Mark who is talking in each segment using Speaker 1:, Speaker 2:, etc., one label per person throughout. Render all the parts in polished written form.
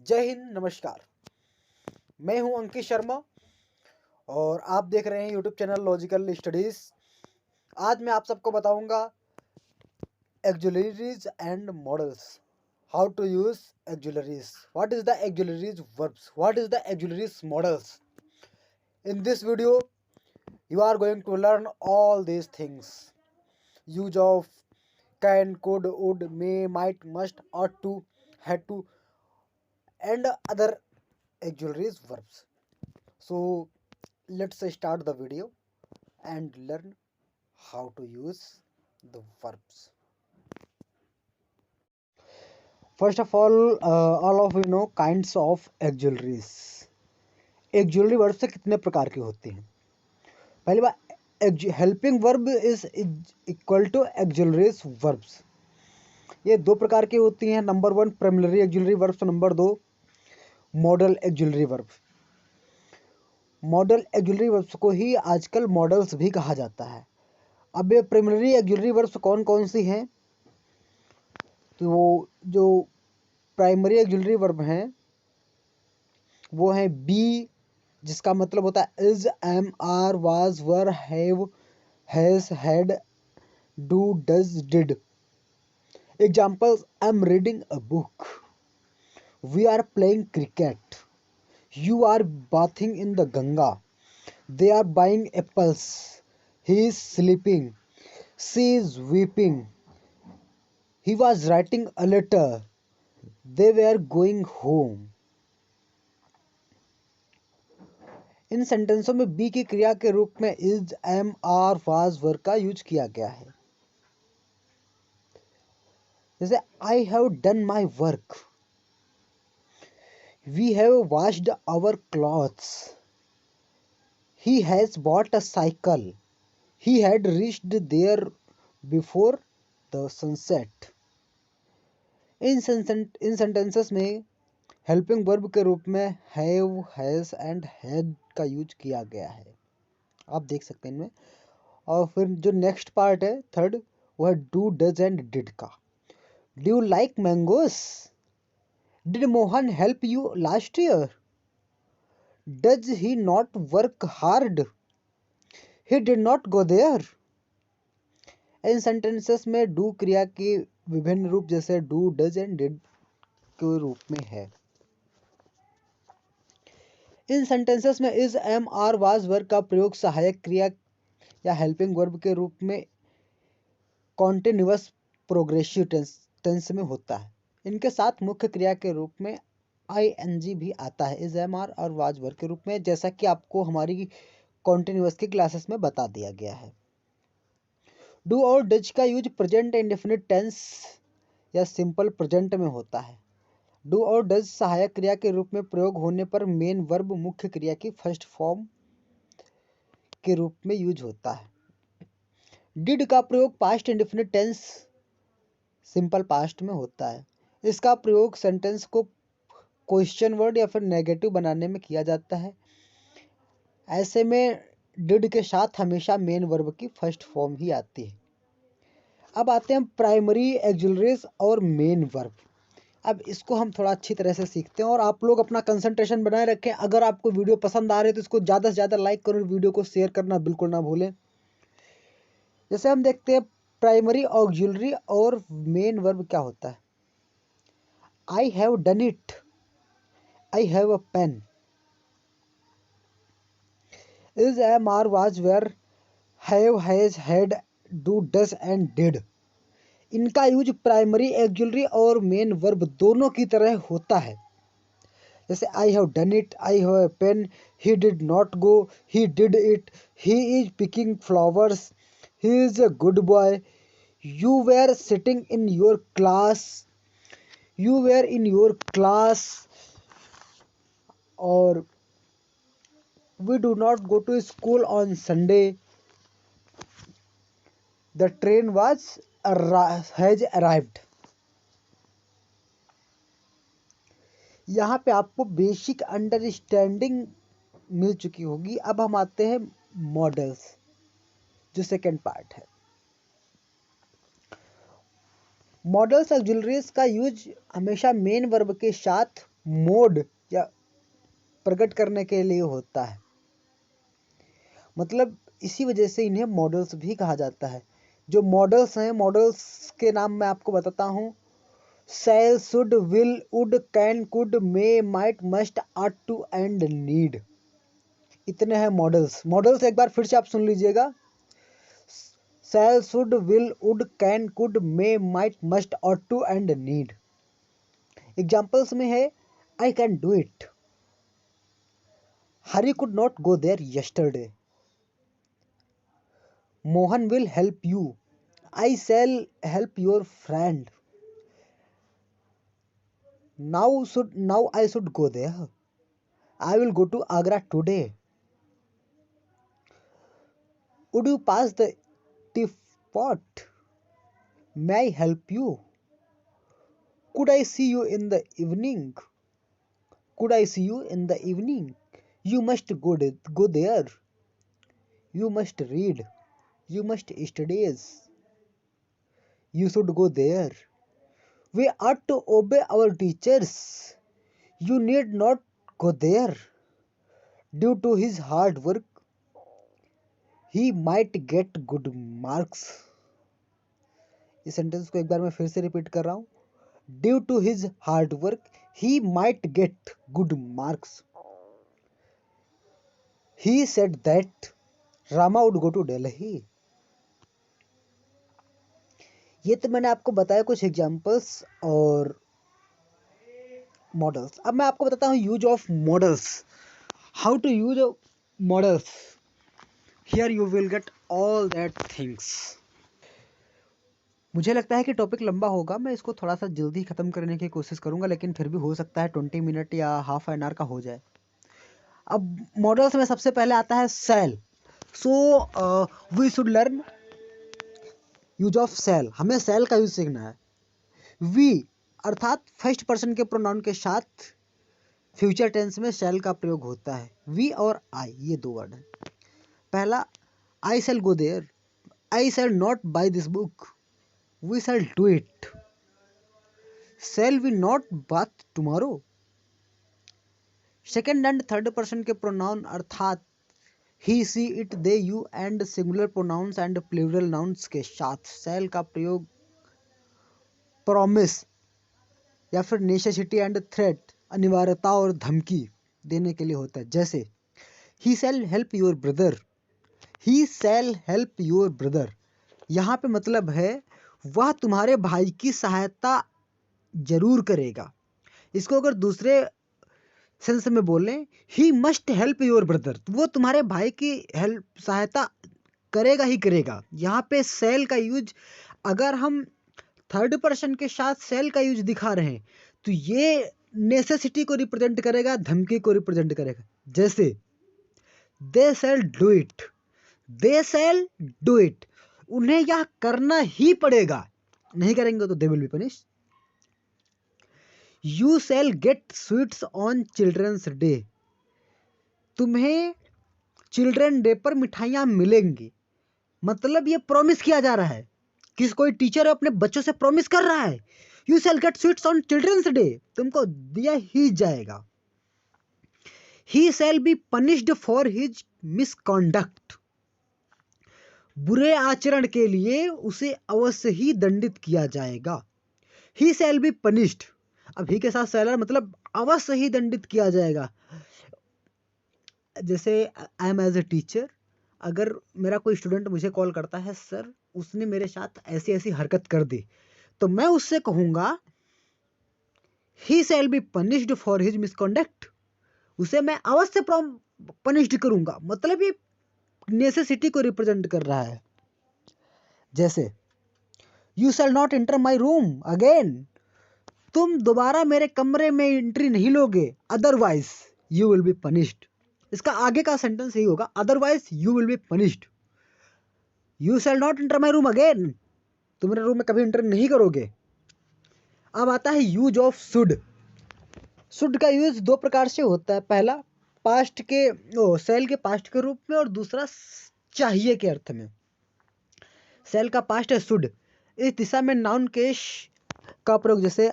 Speaker 1: जय हिंद, नमस्कार। मैं हूं अंकित शर्मा और आप देख रहे हैं यूट्यूब चैनल लॉजिकल स्टडीज। आज मैं आप सबको बताऊंगा auxiliaries and modals, how to use auxiliaries, what is the auxiliaries verbs, what is the auxiliaries modals. In this video you are going to learn all these things. Use of can, could, would, may, might, must, ought to, had to, and other auxiliaries verbs. So let's start the video and learn how to use the verbs. First of all of you know kinds of auxiliaries. auxiliary verb से कितने प्रकार के होते हैं? पहली बात, helping verb is equal to auxiliaries verbs. ये दो प्रकार की होती हैं। Number 1 primary auxiliary verbs, number 2 modal auxiliary verbs. Modal auxiliary verbs को ही आजकल मॉडल्स भी कहा जाता है। अब ये प्राइमरी auxiliary verbs कौन कौन सी हैं? तो वो जो प्राइमरी auxiliary verb हैं वो हैं बी, जिसका मतलब होता है is, am, are, was, were, have, has, had, do, does, did. Examples: I am reading a book, we are playing cricket, you are bathing in the Ganga, they are buying apples, he is sleeping, she is weeping, he was writing a letter, they were going home. इन सेंटेंसों में be की क्रिया के रूप में is, am, are, was, were का use किया गया है। जैसे I have done my work, we have washed our clothes, he has bought a cycle, he had reached there before the sunset. इन सेंटेंसेस में हेल्पिंग वर्ब के रूप में हैव, हैज एंड हैड का यूज किया गया है। आप देख सकते हैं इनमें। और फिर जो नेक्स्ट पार्ट है थर्ड, वो है डू, डज एंड डिड का। Do you like mangoes? Did Mohan help you last year? Does he not work hard? He did not go there. इन सेंटेंसेस में डू क्रिया के विभिन्न रूप जैसे डू, डज एंड डिड के रूप में है। इन सेंटेंसेस में is, am, are, was, were का प्रयोग सहायक क्रिया या हेल्पिंग वर्ब के रूप में कॉन्टिन्यूअस प्रोग्रेसिव टेंस में होता है। इनके साथ मुख्य क्रिया के रूप में आईएनजी भी आता है इज, एम, आर और वाज, वर के रूप में, जैसा कि आपको हमारी कॉन्टिन्यूअस की क्लासेस में बता दिया गया है। डू और डज का यूज प्रेजेंट इंडेफिनिट टेंस या सिंपल प्रेजेंट में होता है। डू और डज सहायक क्रिया के रूप में प्रयोग होने पर मेन वर्ब मुख्य क्रिया की फर्स्ट फॉर्म के रूप में यूज होता है। डिड का प्रयोग past indefinite tense simple past में होता है। इसका प्रयोग सेंटेंस को क्वेश्चन वर्ड या फिर नेगेटिव बनाने में किया जाता है। ऐसे में डिड के साथ हमेशा मेन वर्ब की फर्स्ट फॉर्म ही आती है। अब आते हैं प्राइमरी ऑक्सिलरीज और मेन वर्ब। अब इसको हम थोड़ा अच्छी तरह से सीखते हैं और आप लोग अपना कंसंट्रेशन बनाए रखें। अगर आपको वीडियो पसंद आ रही है तो इसको ज़्यादा से ज़्यादा लाइक करो, वीडियो को शेयर करना बिल्कुल ना भूलें। जैसे हम देखते हैं प्राइमरी ऑक्सिलरी और मेन वर्ब क्या होता है। I have done it, I have a pen, is, am, are, was, were, have, has, had, do, does and did. इनका यूज प्राइमरी ऑक्सिलरी और मेन वर्ब दोनों की तरह होता है। जैसे I have done it, I have a pen, he did not go, he did it, he is picking flowers, he is a good boy, you where sitting in your class, you were in your class, और we do not go to school on Sunday, the train was has arrived. यहाँ पे आपको basic understanding मिल चुकी होगी। अब हम आते हैं मॉडल्स, जो सेकेंड पार्ट है। मॉडल्स ऑक्सिलरीज का यूज हमेशा मेन वर्ब के साथ मोड या प्रकट करने के लिए होता है। मतलब इसी वजह से इन्हें मॉडल्स भी कहा जाता है। जो मॉडल्स हैं, मॉडल्स के नाम मैं आपको बताता हूँ। Shall, should, will, would, can, could, may, might, must, ought to and need. इतने हैं मॉडल्स। मॉडल्स एक बार फिर से आप सुन लीजिएगा। Shall, should, will, would, can, could, may, might, must, ought to and need. Examples में है I can do it, Hari could not go there yesterday, Mohan will help you, I shall help your friend, now I should go there, I will go to Agra today, would you pass the tea pot, may I help you, could I see you in the evening, could I see you in the evening, you must go there, you must read, you must studies, you should go there, we ought to obey our teachers, you need not go there, due to his hard work he might get good marks। इस sentence को एक बार मैं फिर से repeat कर रहा हूँ। Due to his hard work he might get good marks. He said that Rama would go to Delhi. ये तो मैंने आपको बताया कुछ एग्जांपल्स और मॉडल्स। अब मैं आपको बताता हूँ use of modals. How to use modals. Here you will get all that things. मुझे लगता है कि टॉपिक लंबा होगा, मैं इसको थोड़ा सा जल्दी ख़त्म करने की कोशिश करूंगा, लेकिन फिर भी हो सकता है 20 मिनट या हाफ एन आवर का हो जाए। अब मॉडल्स में सबसे पहले आता है shall. So we should learn use of shall. हमें सेल का यूज सीखना है। वी अर्थात फर्स्ट पर्सन के प्रोनाउन के साथ फ्यूचर टेंस में सेल का प्रयोग होता है। वी और आई, ये दो वर्ड है। पहला, I shall go there, I shall not buy this book, we shall do it, shall we not bath tomorrow. Second and third person के प्रोनाउन अर्थात he, she, it, they, you and singular pronouns and plural nouns के साथ शैल का प्रयोग promise या फिर necessity and threat, अनिवार्यता और धमकी देने के लिए होता है। जैसे he shall help your brother, he shall help your brother. यहाँ पे मतलब है वह तुम्हारे भाई की सहायता जरूर करेगा। इसको अगर दूसरे सेंस में बोलें, he must help your brother, वो तुम्हारे भाई की हेल्प सहायता करेगा ही करेगा। यहाँ पे सेल का यूज अगर हम थर्ड पर्सन के साथ सेल का यूज दिखा रहे हैं तो ये नेसेसिटी को रिप्रेजेंट करेगा, धमकी को रिप्रेजेंट करेगा। जैसे they shall do it, they shall do it, उन्हें यह करना ही पड़ेगा, नहीं करेंगे तो they will be punished. You shall get sweets on children's day, तुम्हें चिल्ड्रन डे पर मिठाइयाँ मिलेंगी। मतलब ये प्रॉमिस किया जा रहा है कि कोई टीचर अपने बच्चों से प्रॉमिस कर रहा है, you shall get sweets on children's day, तुमको दिया ही जाएगा। He shall be punished for his misconduct, बुरे आचरण के लिए उसे अवश्य ही दंडित किया जाएगा। ही शैल बी पनिश्ड, अब ही के साथ शैलर मतलब अवश्य ही दंडित किया जाएगा। जैसे I am as a teacher, अगर मेरा कोई स्टूडेंट मुझे कॉल करता है, सर उसने मेरे साथ ऐसी ऐसी हरकत कर दी, तो मैं उससे कहूंगा he shall be punished for his misconduct, उसे मैं अवश्य पनिश्ड करूंगा। मतलब ये नेसेसिटी को रिप्रेजेंट कर रहा है। जैसे you shall not enter my room again, तुम दोबारा मेरे कमरे में एंट्री नहीं लोगे, otherwise you will be punished. इसका आगे का सेंटेंस यही होगा, otherwise you will be punished. You shall not enter my room again, तुम मेरे रूम में कभी एंटर नहीं करोगे। अब आता है यूज ऑफ शुड। शुड का यूज दो प्रकार से होता है। पहला पास्ट के सेल के पास्ट के रूप में, और दूसरा चाहिए के अर्थ में। सेल का पास्ट है शुड। इस दिशा में नाउन केस का प्रयोग, जैसे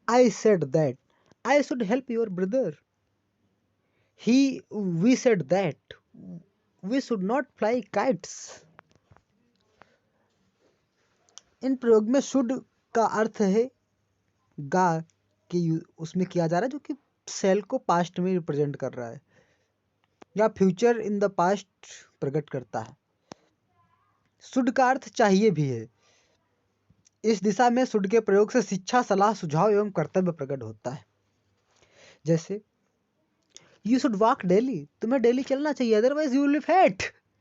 Speaker 1: I said that, I should help your brother. We said that we should not fly kites. इन प्रयोग में should का अर्थ है गा कि उसमें किया जा रहा है, जो कि सेल को पास्ट में रिप्रेजेंट कर रहा है या फ्यूचर इन द पास्ट प्रकट करता है। शुड का अर्थ चाहिए भी है। इस दिशा में शुड के प्रयोग से शिक्षा, सलाह, सुझाव एवं कर्तव्य प्रकट होता है। जैसे यू शुड वॉक डेली, तुम्हें डेली चलना चाहिए, otherwise you will be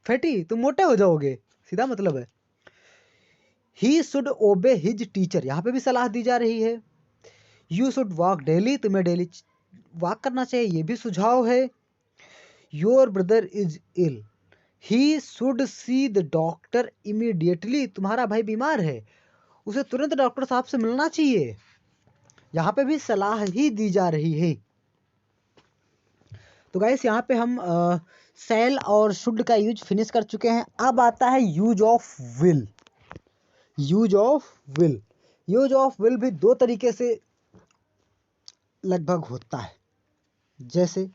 Speaker 1: fatty, तुम मोटे हो जाओगे, सीधा मतलब है। He should obey his teacher, यहाँ पे भी सलाह दी जा रही है। यू शुड वॉक डेली, तुम्हें डेली वॉक करना चाहिए, ये भी सुझाव है। Your brother is ill, he should see the doctor immediately, तुम्हारा भाई बीमार है, उसे तुरंत डॉक्टर साहब से मिलना चाहिए। यहाँ पे भी सलाह ही दी जा रही है। तो गाइस यहाँ पे हम सेल और शुड का यूज फिनिश कर चुके हैं। अब आता है use of will. Use of will, use of will भी दो तरीके से लगभग होता है। जैसे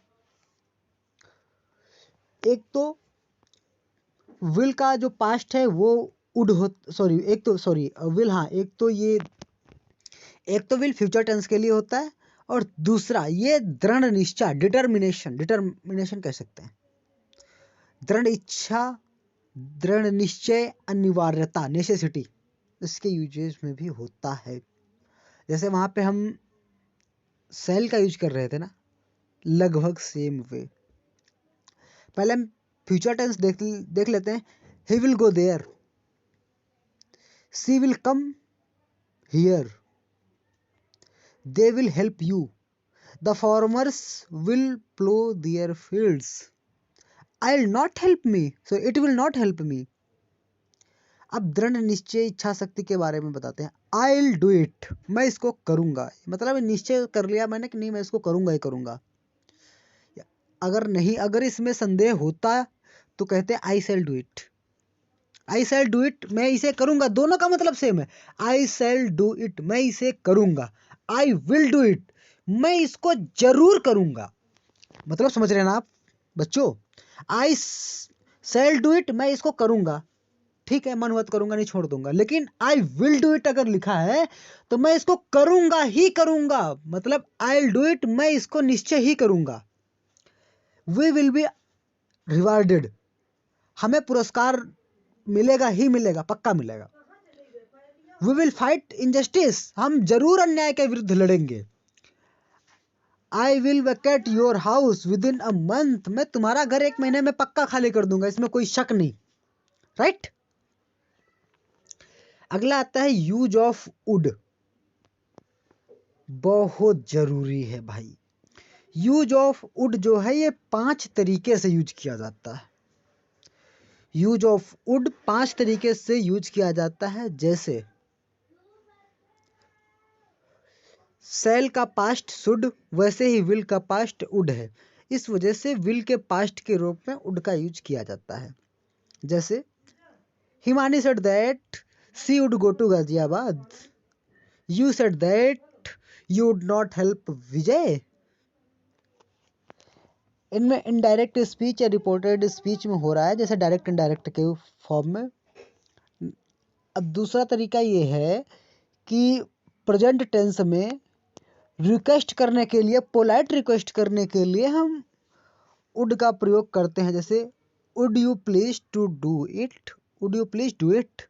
Speaker 1: एक तो विल का जो पास्ट है वो वुड हो, विल, हाँ, एक तो विल फ्यूचर टेंस के लिए होता है, और दूसरा ये दृढ़ निश्चय, डिटर्मिनेशन कह सकते हैं। दृढ़ इच्छा, दृढ़ निश्चय, अनिवार्यता, नेसेसिटी, इसके यूजेस में भी होता है। जैसे वहां पे हम सेल का यूज कर रहे थे ना, लगभग सेम वे। पहले हम फ्यूचर टेंस देख लेते हैं। He will go there, she will come here, they will help you, the farmers will plow their fields, I'll not help me, so it will not help me। अब दृढ़ निश्चय, इच्छा शक्ति के बारे में बताते हैं। I'll do it, मैं इसको करूंगा, मतलब निश्चय कर लिया मैंने कि नहीं मैं इसको करूंगा ही करूंगा। अगर इसमें संदेह होता तो कहते हैं I shall do it, I shall do it, मैं इसे करूंगा, दोनों का मतलब सेम है। I shall do it, मैं इसे करूंगा। I will do it, मैं इसको जरूर करूंगा। मतलब समझ रहे हैं ना आप बच्चों? I shall do it, मैं इसको करूंगा, ठीक है, मन मत करूंगा नहीं, छोड़ दूंगा। लेकिन I will do it अगर लिखा है तो मैं इसको करूंगा ही करूंगा, मतलब I'll do it, मैं इसको निश्चय ही करूंगा। We will be rewarded, हमें पुरस्कार मिलेगा ही मिलेगा, पक्का मिलेगा। We will fight injustice, हम जरूर अन्याय के विरुद्ध लड़ेंगे। I will vacate your house within a month, मैं तुम्हारा घर 1 महीने में पक्का खाली कर दूंगा, इसमें कोई शक नहीं, राइट। अगला आता है यूज ऑफ वुड। बहुत जरूरी है भाई। यूज ऑफ वुड जो है ये 5 तरीके से यूज किया जाता है। यूज ऑफ वुड 5 तरीके से यूज किया जाता है। जैसे सेल का पास्ट शुड, वैसे ही विल का पास्ट वुड है, इस वजह से विल के पास्ट के रूप में वुड का यूज किया जाता है। जैसे Himani said that she would go to Ghaziabad, you said that you would not help Vijay. इनमें इनडायरेक्ट स्पीच या रिपोर्टेड स्पीच में हो रहा है, जैसे डायरेक्ट इनडायरेक्ट के फॉर्म में। अब दूसरा तरीका ये है कि प्रेजेंट टेंस में रिक्वेस्ट करने के लिए, पोलाइट रिक्वेस्ट करने के लिए हम वुड का प्रयोग करते हैं। जैसे would you please to do it, would you please do it,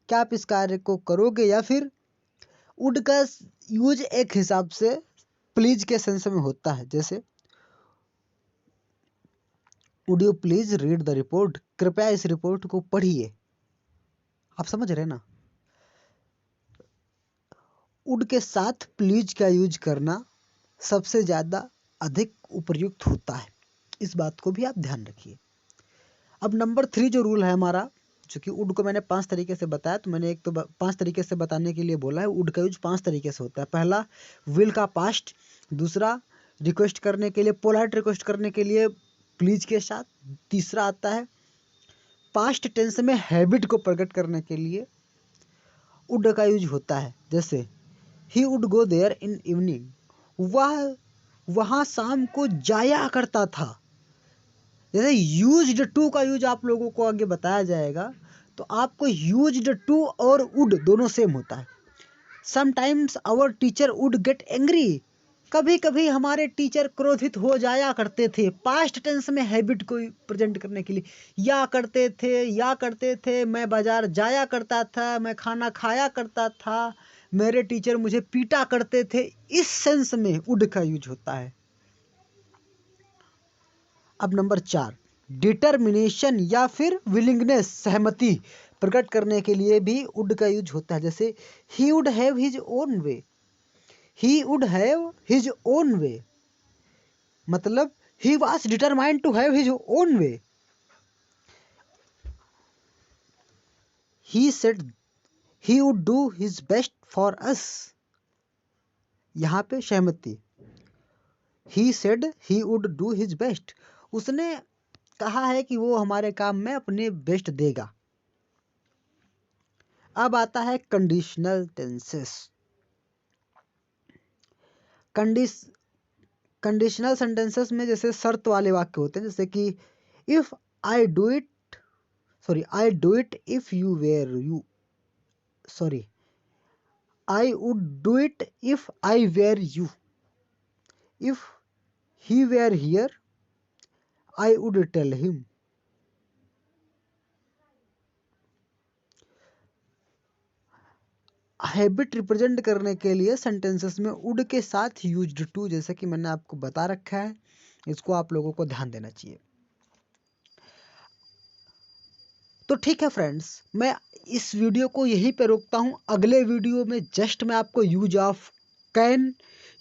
Speaker 1: क्या आप इस कार्य को करोगे। या फिर वुड का यूज एक हिसाब से प्लीज के सेंस में होता है। जैसे would you please read the report, कृपया इस रिपोर्ट को पढ़िए। आप समझ रहे ना? वुड के साथ प्लीज का यूज करना सबसे ज़्यादा अधिक उपयुक्त होता है, इस बात को भी आप ध्यान रखिए। अब नंबर 3 जो रूल है हमारा, जो कि वुड को मैंने 5 तरीके से बताया, तो मैंने एक तो 5 तरीके से बताने के लिए बोला है। वुड का यूज 5 तरीके से होता है। पहला विल का पास्ट, दूसरा रिक्वेस्ट करने के लिए, पोलाइट रिक्वेस्ट करने के लिए प्लीज के साथ, तीसरा आता है पास्ट टेंस में हैबिट को प्रकट करने के लिए वुड का यूज होता है। जैसे he would go there in evening, वह वहाँ शाम को जाया करता था। जैसे यूज्ड टू का यूज आप लोगों को आगे बताया जाएगा, तो आपको यूज्ड टू और वुड दोनों सेम होता है। Sometimes our teacher would get angry, कभी कभी हमारे टीचर क्रोधित हो जाया करते थे। पास्ट टेंस में हैबिट को प्रेजेंट करने के लिए या करते थे, मैं बाजार जाया करता था, मैं खाना खाया करता था, मेरे टीचर मुझे पीटा करते थे, इस सेंस में वुड का यूज होता है। अब नंबर 4, डिटर्मिनेशन या फिर विलिंगनेस, सहमति प्रकट करने के लिए भी वुड का यूज होता है। जैसे he would have his own way, he would have his own way, मतलब he was determined to have his own way. He said he would do his best for us. यहाँ पे सहमति, he said he would do his best, उसने कहा है कि वो हमारे काम में अपने बेस्ट देगा। अब आता है कंडीशनल टेंसेस। कंडीशनल सेंटेंसेस में जैसे शर्त वाले वाक्य होते हैं, जैसे कि if I do it if you were you, sorry, I would do it if I were you, if he were here I would tell him. Habit represent करने के लिए सेंटेंसेस में वुड के साथ यूज्ड टू, जैसा कि मैंने आपको बता रखा है, इसको आप लोगों को ध्यान देना चाहिए। तो ठीक है फ्रेंड्स, मैं इस वीडियो को यहीं पे रोकता हूँ। अगले वीडियो में जस्ट मैं आपको use of can,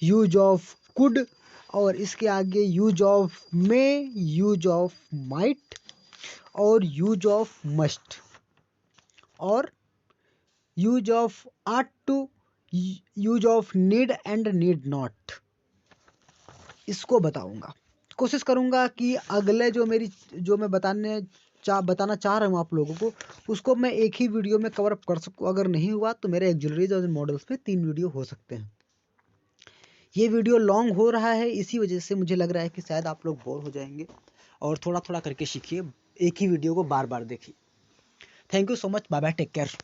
Speaker 1: use of could और इसके आगे use of may, use of might और यूज ऑफ मस्ट और use of ought to, use of need and need not, इसको बताऊंगा। कोशिश करूंगा कि अगले जो मैं बताना चाह रहा हूँ आप लोगों को, उसको मैं एक ही वीडियो में कवर अप कर सकूँ। अगर नहीं हुआ तो मेरे एक्सिलरीज और मॉडल्स में 3 वीडियो हो सकते हैं। ये वीडियो लॉन्ग हो रहा है, इसी वजह से मुझे लग रहा है कि शायद आप लोग बोर हो जाएंगे, और थोड़ा थोड़ा करके सीखिए, एक ही वीडियो को बार बार देखिए। Thank you so much, bye bye, take care.